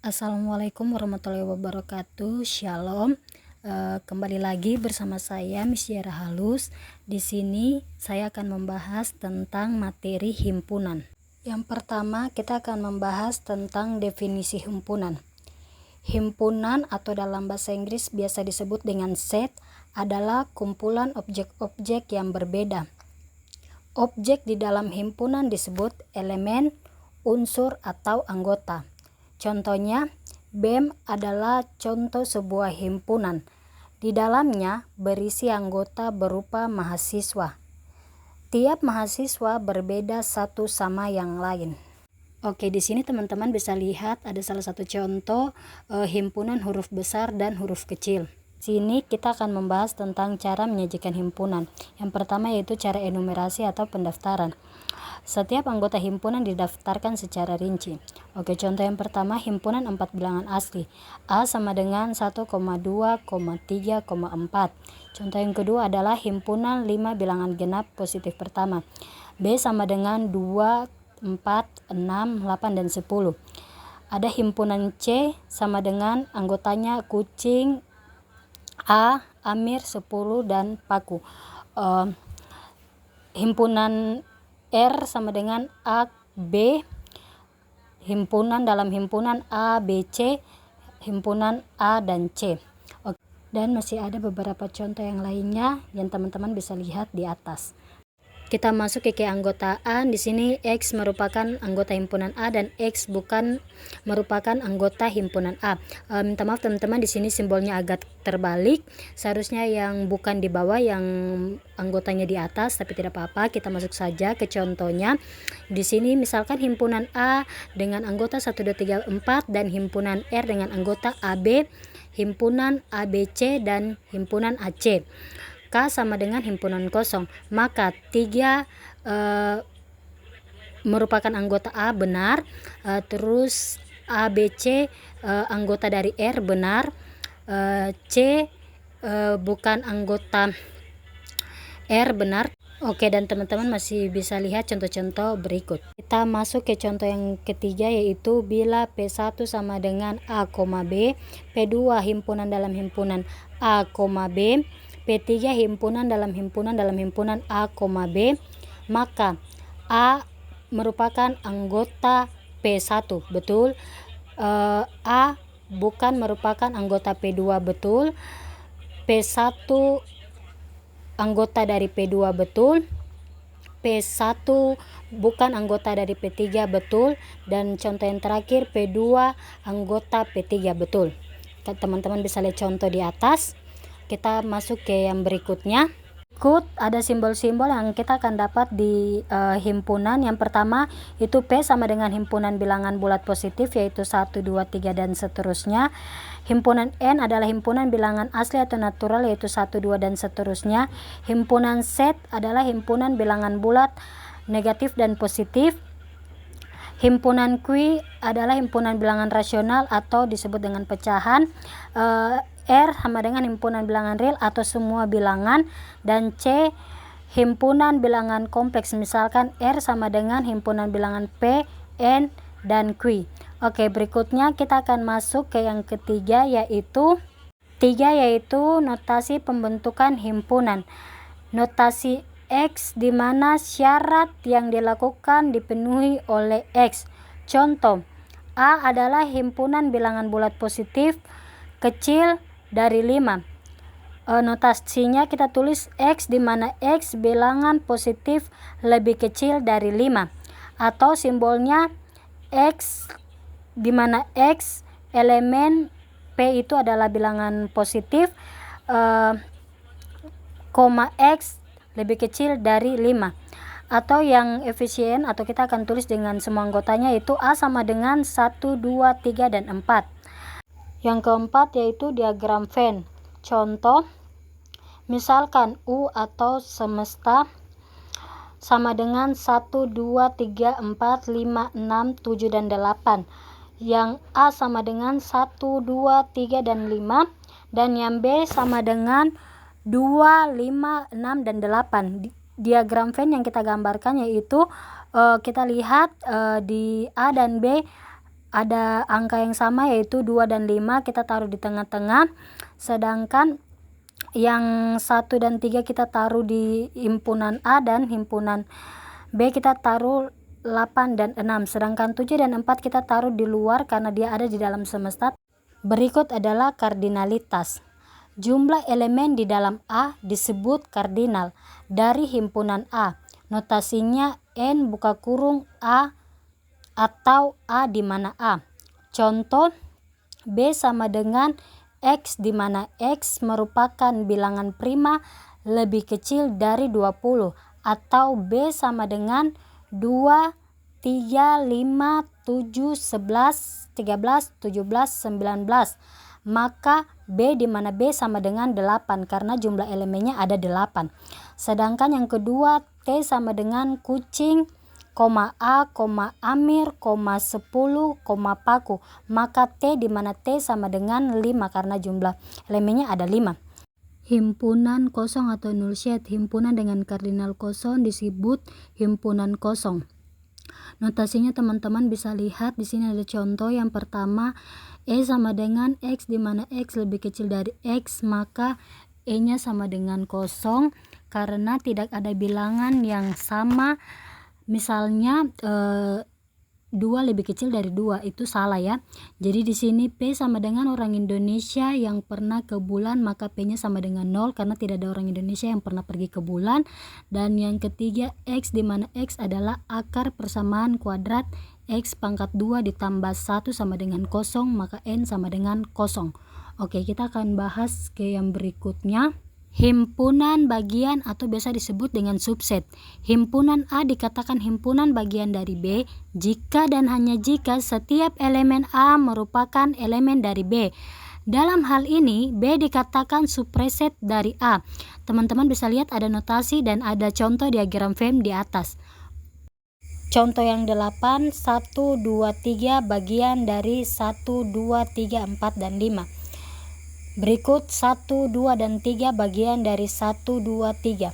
Assalamualaikum warahmatullahi wabarakatuh. Shalom. Kembali lagi bersama saya Miss Yara Halus. Di sini saya akan membahas tentang materi himpunan. Yang pertama, kita akan membahas tentang definisi himpunan. Himpunan atau dalam bahasa Inggris biasa disebut dengan set adalah kumpulan objek-objek yang berbeda. Objek di dalam himpunan disebut elemen, unsur, atau anggota. Contohnya, BEM adalah contoh sebuah himpunan. Di dalamnya berisi anggota berupa mahasiswa. Tiap mahasiswa berbeda satu sama yang lain. Oke, di sini teman-teman bisa lihat ada salah satu contoh himpunan huruf besar dan huruf kecil. Sini kita akan membahas tentang cara menyajikan himpunan. Yang pertama yaitu cara enumerasi atau pendaftaran. Setiap anggota himpunan didaftarkan secara rinci. Oke, contoh yang pertama, himpunan 4 bilangan asli. A sama dengan 1,2, 3,4. Contoh yang kedua adalah himpunan 5 bilangan genap positif pertama. B sama dengan 2, 4, 6, 8, dan 10. Ada himpunan C sama dengan anggotanya kucing, A, Amir, 10, dan Paku. Himpunan R sama dengan A, B, himpunan dalam himpunan A, B, C, himpunan A dan C. Oke. Dan masih ada beberapa contoh yang lainnya yang teman-teman bisa lihat di atas. Kita masuk ke keanggotaan. Di sini X merupakan anggota himpunan A dan X bukan merupakan anggota himpunan A. Minta maaf teman-teman, di sini simbolnya agak terbalik. Seharusnya yang bukan di bawah, yang anggotanya di atas, tapi tidak apa-apa. Kita masuk saja ke contohnya. Di sini misalkan himpunan A dengan anggota 1, 2, 3, 4 dan himpunan R dengan anggota AB, himpunan ABC dan himpunan AC. K sama dengan himpunan kosong, maka 3 merupakan anggota A benar, terus ABC anggota dari R benar, C bukan anggota R benar. Oke, dan teman-teman masih bisa lihat contoh-contoh berikut. Kita masuk ke contoh yang ketiga, yaitu bila P1 sama dengan A, B, P2 himpunan dalam himpunan A, B, P3 himpunan dalam himpunan A, B, maka A merupakan anggota P1, betul. A bukan merupakan anggota P2, betul. P1 anggota dari P2, betul. P1 bukan anggota dari P3, betul. Dan contoh yang terakhir, P2 anggota P3, betul. Teman-teman bisa lihat contoh di atas. Kita masuk ke yang berikutnya. Berikut ada simbol-simbol yang kita akan dapat di himpunan. Yang pertama itu P sama dengan himpunan bilangan bulat positif, yaitu 1, 2, 3 dan seterusnya. Himpunan N adalah himpunan bilangan asli atau natural, yaitu 1, 2 dan seterusnya. Himpunan Z adalah himpunan bilangan bulat negatif dan positif. Himpunan Q adalah himpunan bilangan rasional atau disebut dengan pecahan. R sama dengan himpunan bilangan real atau semua bilangan, dan C himpunan bilangan kompleks, misalkan R sama dengan himpunan bilangan P, N, dan Q. Oke, berikutnya kita akan masuk ke yang ketiga, yaitu notasi pembentukan himpunan. Notasi X di mana syarat yang dilakukan dipenuhi oleh X. Contoh, A adalah himpunan bilangan bulat positif kecil dari 5. Notasinya kita tulis X di mana X bilangan positif lebih kecil dari 5, atau simbolnya X di mana X elemen P itu adalah bilangan positif, X lebih kecil dari 5. Atau yang efisien atau kita akan tulis dengan semua anggotanya, yaitu A sama dengan 1, 2, 3, dan 4. Yang keempat yaitu diagram Venn. Contoh, misalkan U atau semesta sama dengan 1, 2, 3, 4, 5, 6, 7, dan 8. Yang A sama dengan 1, 2, 3, dan 5. Dan yang B sama dengan 2, 5, 6, dan 8. Diagram Venn yang kita gambarkan yaitu kita lihat di A dan B ada angka yang sama yaitu 2 dan 5 kita taruh di tengah-tengah, sedangkan yang 1 dan 3 kita taruh di himpunan A dan himpunan B kita taruh 8 dan 6, sedangkan 7 dan 4 kita taruh di luar karena dia ada di dalam semesta. Berikut adalah kardinalitas. Jumlah elemen di dalam A disebut kardinal dari himpunan A. Notasinya N buka kurung A atau A di mana A. Contoh, B sama dengan X di mana X merupakan bilangan prima lebih kecil dari 20, atau B sama dengan 2, 3, 5, 7, 11, 13, 17, 19. Maka B di mana B sama dengan 8 karena jumlah elemennya ada 8. Sedangkan yang kedua T sama dengan kucing, A, Amir, 10, Paku. Maka T di mana T sama dengan 5 karena jumlah elemennya ada 5. Himpunan kosong atau null set. Himpunan dengan kardinal kosong disebut himpunan kosong. Notasinya teman-teman bisa lihat di sini ada contoh yang pertama, E sama dengan X di mana X lebih kecil dari X, maka E-nya sama dengan kosong karena tidak ada bilangan yang sama. Misalnya 2 lebih kecil dari 2, itu salah ya. Jadi di sini P sama dengan orang Indonesia yang pernah ke bulan, maka P-nya sama dengan 0 karena tidak ada orang Indonesia yang pernah pergi ke bulan. Dan yang ketiga X di mana X adalah akar persamaan kuadrat X pangkat 2 ditambah 1 sama dengan 0, maka N sama dengan 0. Oke, kita akan bahas ke yang berikutnya. Himpunan bagian atau biasa disebut dengan subset. Himpunan A dikatakan himpunan bagian dari B jika dan hanya jika setiap elemen A merupakan elemen dari B. Dalam hal ini B dikatakan subpreset dari A. Teman-teman bisa lihat ada notasi dan ada contoh diagram Venn di atas. Contoh yang 8, 1, 2, 3 bagian dari 1, 2, 3, 4, dan 5. Berikut 1, 2, dan 3 bagian dari 1, 2, 3.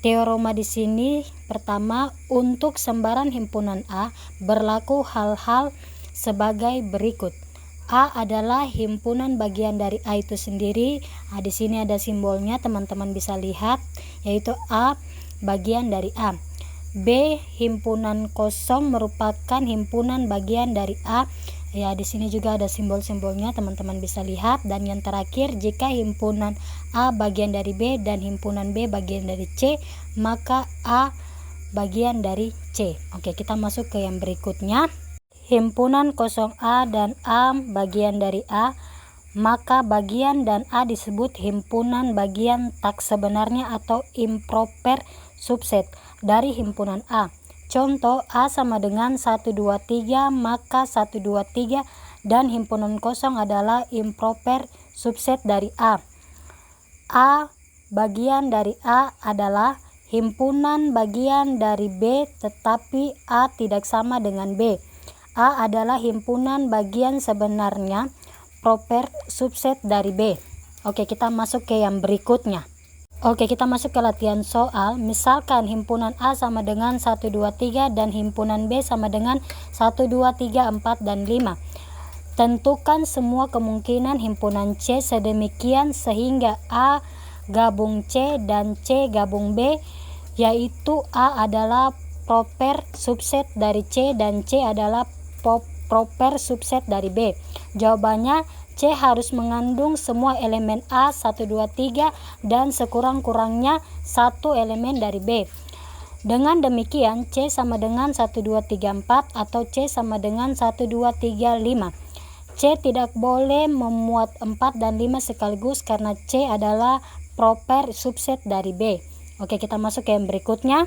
Teorema di sini pertama, untuk sembarang himpunan A berlaku hal-hal sebagai berikut. A adalah himpunan bagian dari A itu sendiri. Di sini ada simbolnya, teman-teman bisa lihat, yaitu A bagian dari A. B, himpunan kosong merupakan himpunan bagian dari A. Ya, di sini juga ada simbol-simbolnya, teman-teman bisa lihat. Dan yang terakhir, jika himpunan A bagian dari B dan himpunan B bagian dari C, maka A bagian dari C. Oke, kita masuk ke yang berikutnya. Himpunan kosong A dan A bagian dari A, maka bagian dan A disebut himpunan bagian tak sebenarnya atau improper subset dari himpunan A. Contoh, A sama dengan 1, 2, 3, maka 1, 2, 3 dan himpunan kosong adalah improper subset dari A. A bagian dari A adalah himpunan bagian dari B tetapi A tidak sama dengan B. A adalah himpunan bagian sebenarnya proper subset dari B. Oke, kita masuk ke yang berikutnya. Oke, kita masuk ke latihan soal. Misalkan himpunan A sama dengan 1, 2, 3 dan himpunan B sama dengan 1, 2, 3, 4, dan 5. Tentukan semua kemungkinan himpunan C sedemikian sehingga A gabung C dan C gabung B, yaitu A adalah proper subset dari C dan C adalah proper subset dari B. Jawabannya, C harus mengandung semua elemen A 1, 2, 3 dan sekurang-kurangnya satu elemen dari B. Dengan demikian C sama dengan 1, 2, 3, 4 atau C sama dengan 1, 2, 3, 5. C tidak boleh memuat 4 dan 5 sekaligus karena C adalah proper subset dari B. Oke, kita masuk ke yang berikutnya.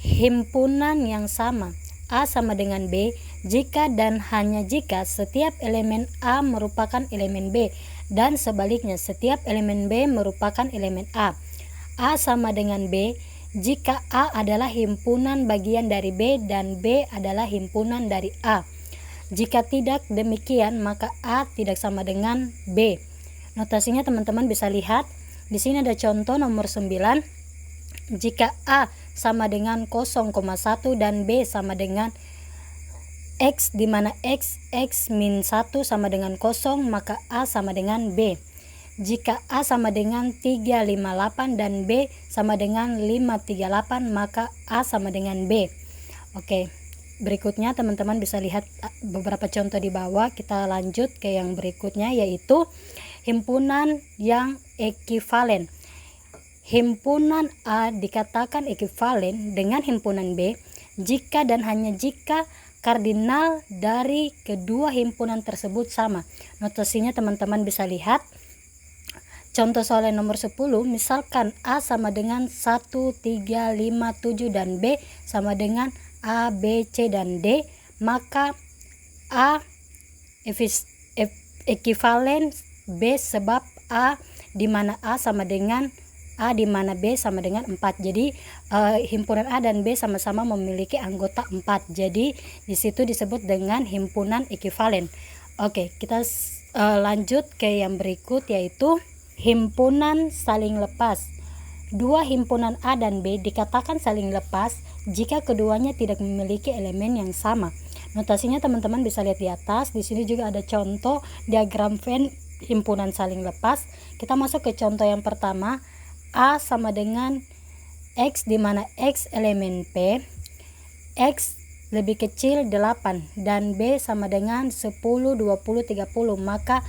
Himpunan yang sama A sama dengan B jika dan hanya jika setiap elemen A merupakan elemen B dan sebaliknya setiap elemen B merupakan elemen A. A sama dengan B jika A adalah himpunan bagian dari B dan B adalah himpunan dari A. Jika tidak demikian maka A tidak sama dengan B. Notasinya teman-teman bisa lihat. Di sini ada contoh nomor 9. Jika A sama dengan 0,1 dan B sama dengan X di mana X min 1 sama dengan 0, maka A sama dengan B. Jika A sama dengan 358 dan B sama dengan 538, maka A sama dengan B. Oke, berikutnya teman-teman bisa lihat beberapa contoh di bawah. Kita lanjut ke yang berikutnya, yaitu himpunan yang ekivalen. Himpunan A dikatakan ekivalen dengan himpunan B jika dan hanya jika kardinal dari kedua himpunan tersebut sama. Notasinya teman-teman bisa lihat. Contoh soal nomor 10, misalkan A sama dengan 1, 3, 5, 7 dan B sama dengan A, B, C dan D, maka A ekivalen B sebab A di mana A sama dengan A di mana B sama dengan 4. Jadi himpunan A dan B sama-sama memiliki anggota 4. Jadi di situ disebut dengan himpunan ekivalen. Oke, kita lanjut ke yang berikut, yaitu himpunan saling lepas. Dua himpunan A dan B dikatakan saling lepas jika keduanya tidak memiliki elemen yang sama. Notasinya teman-teman bisa lihat di atas. Di sini juga ada contoh diagram Venn himpunan saling lepas. Kita masuk ke contoh yang pertama. A sama dengan X di mana X elemen P, X lebih kecil 8 dan B sama dengan 10, 20, 30, maka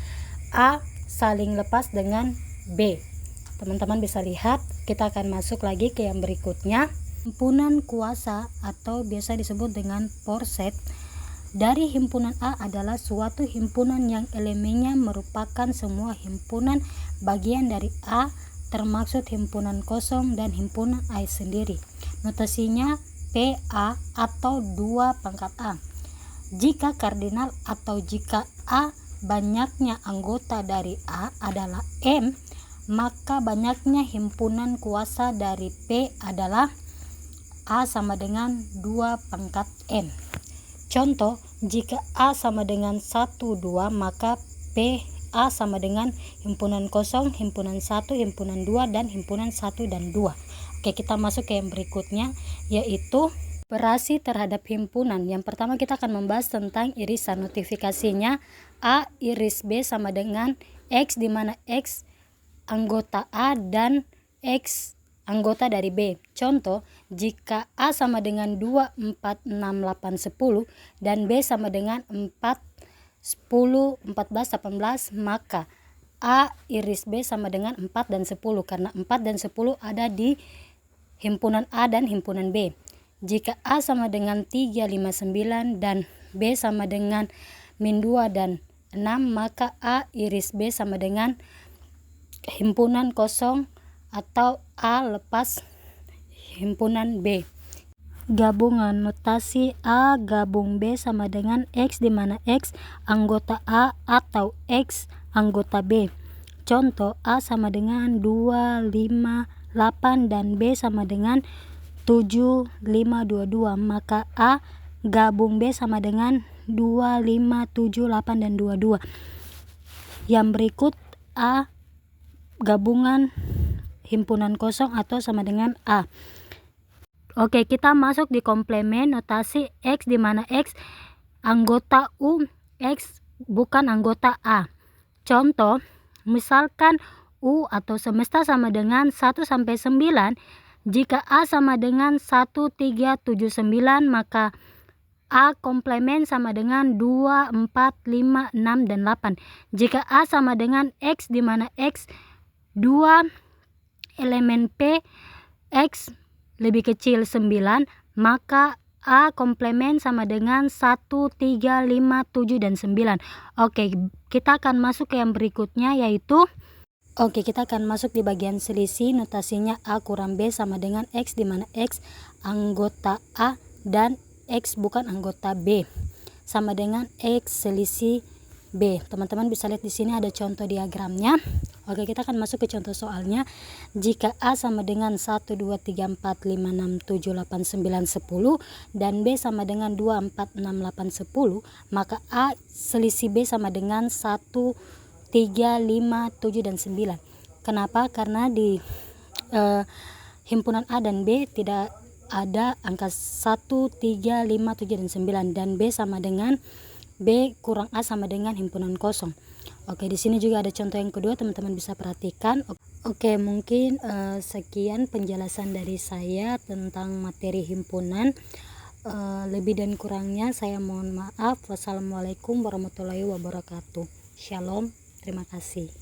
A saling lepas dengan B. Teman-teman bisa lihat. Kita akan masuk lagi ke yang berikutnya. Himpunan kuasa atau biasa disebut dengan porset dari himpunan A adalah suatu himpunan yang elemennya merupakan semua himpunan bagian dari A termaksud himpunan kosong dan himpunan A sendiri. Notasinya PA atau 2 pangkat A. Jika kardinal atau jika A banyaknya anggota dari A adalah M, maka banyaknya himpunan kuasa dari P adalah A sama dengan 2 pangkat M. Contoh, jika A sama dengan 1, 2, maka P A sama dengan himpunan kosong, himpunan 1, himpunan 2, dan himpunan 1 dan 2. Oke, kita masuk ke yang berikutnya, yaitu operasi terhadap himpunan. Yang pertama kita akan membahas tentang irisan. Notifikasinya A iris B sama dengan X di mana X anggota A dan X anggota dari B. Contoh, jika A sama dengan 2, 4, 6, 8, 10 dan B sama dengan 4, 10, 14, 18, maka A iris B sama dengan 4 dan 10 karena 4 dan 10 ada di himpunan A dan himpunan B. Jika A sama dengan 3, 5, 9 dan B sama dengan min 2 dan 6, maka A iris B sama dengan himpunan kosong atau A lepas himpunan B. Gabungan. Notasi A gabung B sama dengan X di mana X anggota A atau X anggota B. Contoh, A sama dengan 2, 5, 8 dan B sama dengan 7, 5, 22, maka A gabung B sama dengan 2, 5, 7, 8 dan 22. Yang berikut A gabungan himpunan kosong atau sama dengan A. Oke, kita masuk di komplemen. Notasi X di mana X anggota U, X bukan anggota A. Contoh, misalkan U atau semesta sama dengan 1 sampai 9, jika A sama dengan 1, 3, 7, 9, maka A komplemen sama dengan 2, 4, 5, 6, dan 8. Jika A sama dengan X di mana X 2 elemen P, X lebih kecil 9, maka A komplemen sama dengan 1, 3, 5, 7, dan 9. Oke, kita akan masuk ke yang berikutnya, yaitu kita akan masuk di bagian selisih. Notasinya A kurang B sama dengan X di mana X anggota A dan X bukan anggota B sama dengan X selisih B. Teman-teman bisa lihat di sini ada contoh diagramnya. Oke, kita akan masuk ke contoh soalnya. Jika A sama dengan 1, 2, 3, 4, 5, 6, 7, 8, 9, 10 dan B sama dengan 2, 4, 6, 8, 10, maka A selisih B sama dengan 1, 3, 5, 7, dan 9. Kenapa? Karena di himpunan A dan B tidak ada angka 1, 3, 5, 7, dan 9, dan B sama dengan B kurang A sama dengan himpunan kosong. Oke, di sini juga ada contoh yang kedua, teman-teman bisa perhatikan. Oke, mungkin sekian penjelasan dari saya tentang materi himpunan. Lebih dan kurangnya saya mohon maaf. Wassalamualaikum warahmatullahi wabarakatuh. Shalom, terima kasih.